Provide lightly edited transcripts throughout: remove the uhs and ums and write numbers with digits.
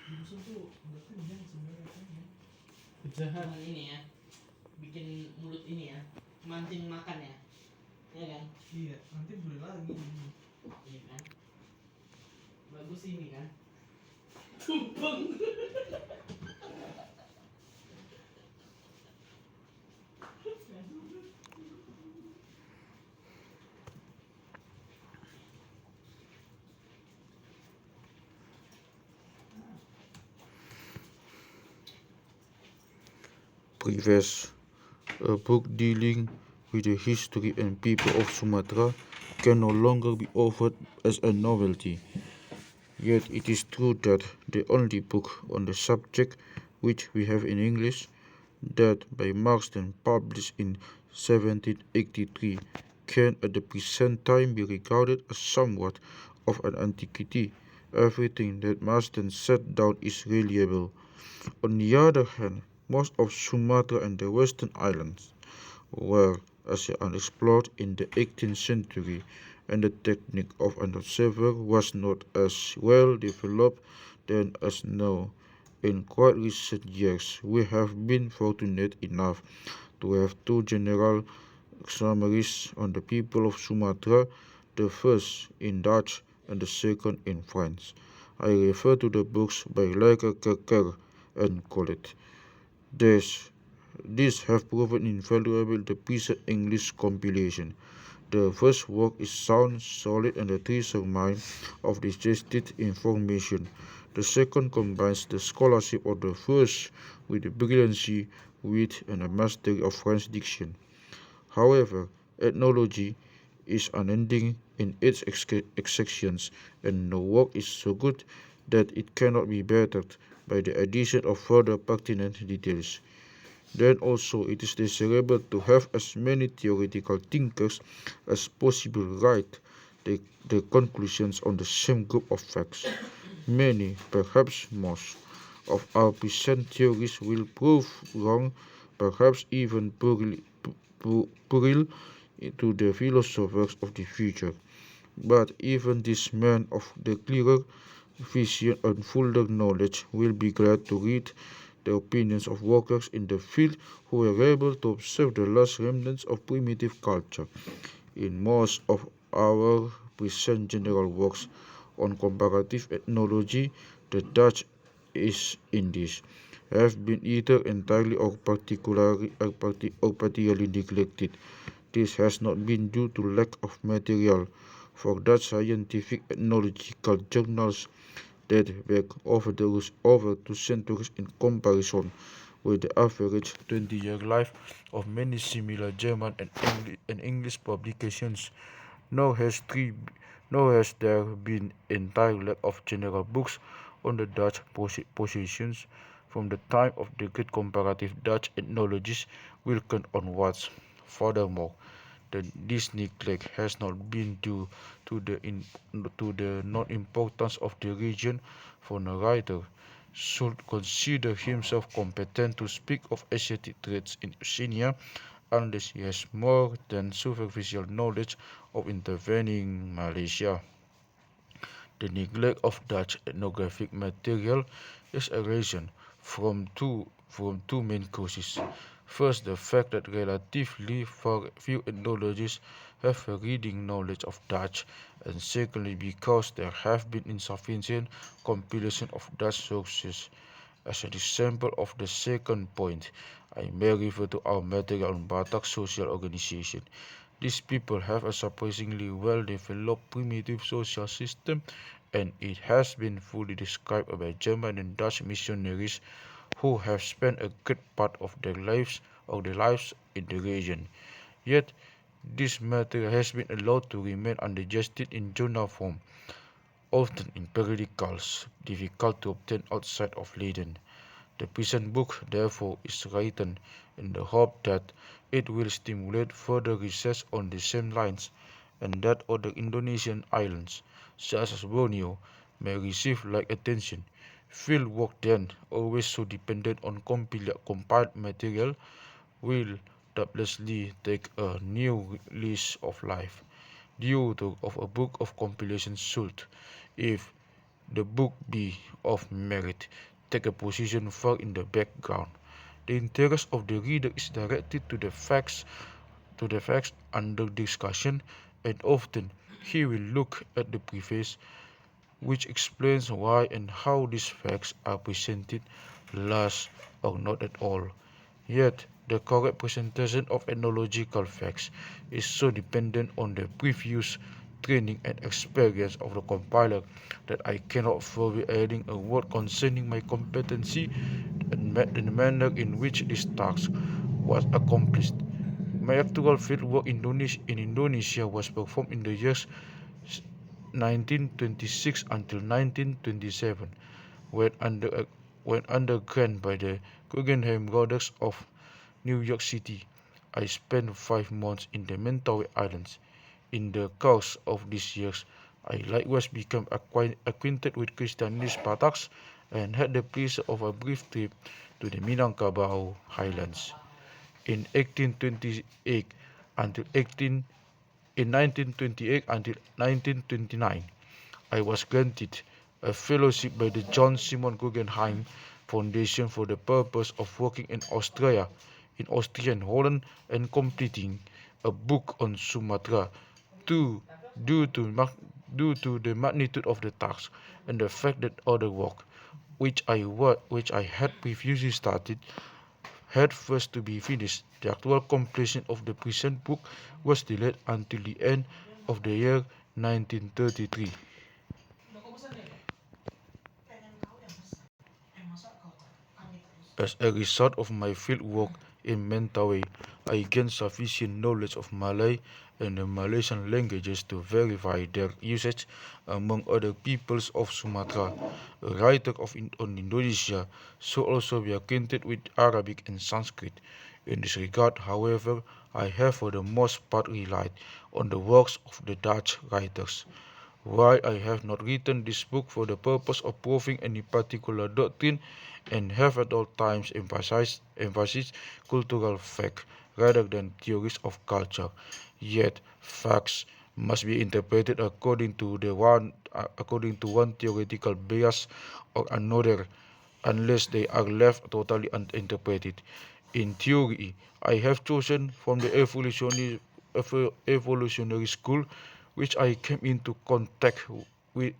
Busuk tuh udah kenyang sebenarnya kan. Jahat ini ya, bikin mulut ini ya, mancing makan ya, ya kan? Iya, nanti beli lagi. Iya kan? Bagus ini kan? Tumpeng. Preface, a book dealing with the history and people of Sumatra, can no longer be offered as a novelty. Yet it is true that the only book on the subject which we have in English, that by Marsden published in 1783, can at the present time be regarded as somewhat of an antiquity. Everything that Marsden set down is reliable. On the other hand, most of Sumatra and the Western Islands were as yet unexplored in the 18th century, and the technique of an observer was not as well developed then as now. In quite recent years, we have been fortunate enough to have two general summaries on the people of Sumatra, the first in Dutch and the second in French. I refer to the books by Kerker and Collet. These have proven invaluable in the present English compilation. The first work is sound, solid, and a treasure mine of digested information. The second combines the scholarship of the first with the brilliancy, wit, and a mastery of French diction. However, ethnology is unending in its exactions, and no work is so good that it cannot be bettered by the addition of further pertinent details. Then also it is desirable to have as many theoretical thinkers as possible write the conclusions on the same group of facts. Many, perhaps most, of our present theories will prove wrong, perhaps even puerile to the philosophers of the future. But even these men of the clearer vision and fuller knowledge will be glad to read the opinions of workers in the field who were able to observe the last remnants of primitive culture. In most of our present general works on comparative ethnology, the Dutch East Indies have been either entirely or partially neglected. This has not been due to lack of material, for Dutch scientific ethnological journals date back over 2 centuries in comparison with the average 20-year life of many similar German and English publications. Nor has there been entire lack of general books on the Dutch possessions from the time of the great comparative Dutch ethnologist Wilken onwards. Furthermore, this neglect has not been due to the non-importance of the region, for no writer should consider himself competent to speak of Asiatic traits in Oceania unless he has more than superficial knowledge of intervening Malaysia. The neglect of Dutch ethnographic material is a reason from two main causes. First, the fact that relatively few ethnologists have a reading knowledge of Dutch, and secondly because there have been insufficient compilation of Dutch sources. As an example of the second point, I may refer to our material on Batak social organization. These people have a surprisingly well-developed primitive social system, and it has been fully described by German and Dutch missionaries who have spent a great part of their lives in the region. Yet this matter has been allowed to remain undigested in journal form, often in periodicals, difficult to obtain outside of Leiden. The present book, therefore, is written in the hope that it will stimulate further research on the same lines, and that other Indonesian islands, such as Borneo, may receive like attention. Field work then, always so dependent on compiled material, will doubtlessly take a new lease of life. The author of a book of compilation should, if the book be of merit, take a position far in the background. The interest of the reader is directed to the facts under discussion, and often he will look at the preface, which explains why and how these facts are presented last or not at all. Yet, the correct presentation of ethnological facts is so dependent on the previous training and experience of the compiler that I cannot forbear adding a word concerning my competency and the manner in which this task was accomplished. My actual fieldwork in Indonesia was performed in the years 1926 until 1927, when undergrad by the Guggenheim Brothers of New York City. I spent 5 months in the Mentawei Islands. In the course of these years, I likewise became acquainted with Christianist Bataks and had the pleasure of a brief trip to the Minangkabau Highlands. In 1828 until 18 in 1928 until 1929, I was granted a fellowship by the John Simon Guggenheim Foundation for the purpose of working in Austria, in Austria and Holland, and completing a book on Sumatra. Due, due, to, due to the magnitude of the task and the fact that other work, which I had previously started, had first to be finished, the actual completion of the present book was delayed until the end of the year 1933. As a result of my field work in Mentawei, I gained sufficient knowledge of Malay and the Malaysian languages to verify their usage among other peoples of Sumatra. A writer on Indonesia should also be acquainted with Arabic and Sanskrit. In this regard, however, I have for the most part relied on the works of the Dutch writers. While I have not written this book for the purpose of proving any particular doctrine, and have at all times emphasized cultural fact rather than theories of culture, yet facts must be interpreted according to one theoretical bias or another, unless they are left totally uninterpreted. In theory, I have chosen from the evolutionary school, which I came into contact with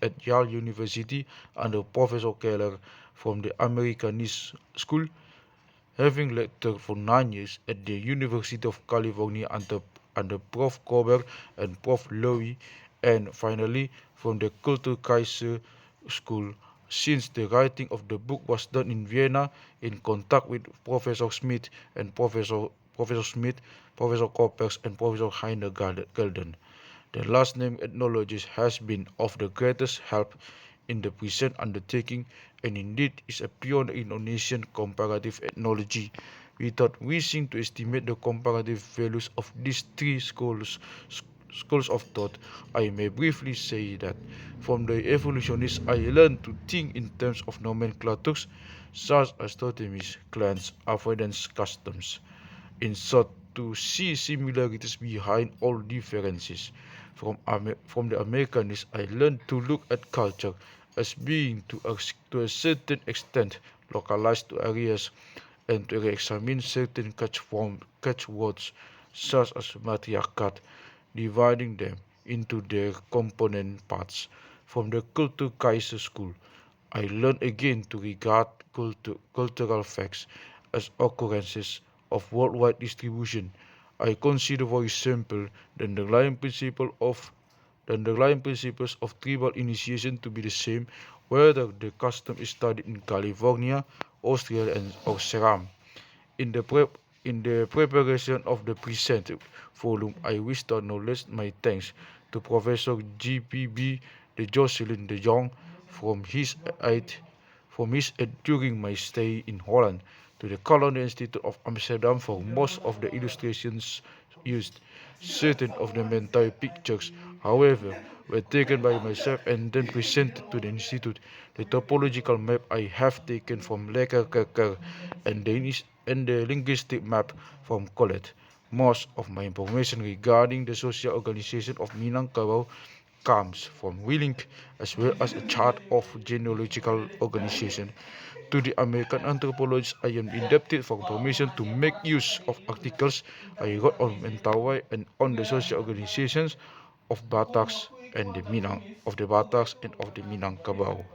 at Yale University under Professor Keller, from the Americanist school, having lectured for 9 years at the University of California under Prof. Kober and Prof. Loeb, and finally from the Kulturkreise school, since the writing of the book was done in Vienna in contact with Professor Smith and Professor Koppers, and Professor Heiner Gelden. The last named ethnologist has been of the greatest help in the present undertaking, and indeed is a pioneer in Indonesian comparative ethnology. Without wishing to estimate the comparative values of these three schools of thought, I may briefly say that from the evolutionists I learned to think in terms of nomenclatures such as totems, clans, avoidance customs. In short, to see similarities behind all differences. From the Americanists, I learned to look at culture as being to a certain extent localized to areas, and to examine certain catchwords such as matriarchat, dividing them into their component parts. From the Kulturkreise school, I learned again to regard cultural facts as occurrences of worldwide distribution. I consider, for example, the underlying principles of tribal initiation to be the same whether the custom is studied in California, Australia, or Ceram. In the preparation of the present volume, I wish to acknowledge my thanks to Professor G.P.B. de Jocelyn de Jong from his aid during my stay in Holland, to the Colonial Institute of Amsterdam for most of the illustrations used. Certain of the Mentawei pictures, however, were taken by myself and then presented to the Institute. The topological map I have taken from Lekkerkerker, and the linguistic map from Colette. Most of my information regarding the social organization of Minangkabau comes from Wheeling, as well as a chart of genealogical organization. To the American anthropologist, I am indebted for permission to make use of articles I wrote on Mentawei and on the social organizations of Bataks and the Minangkabau.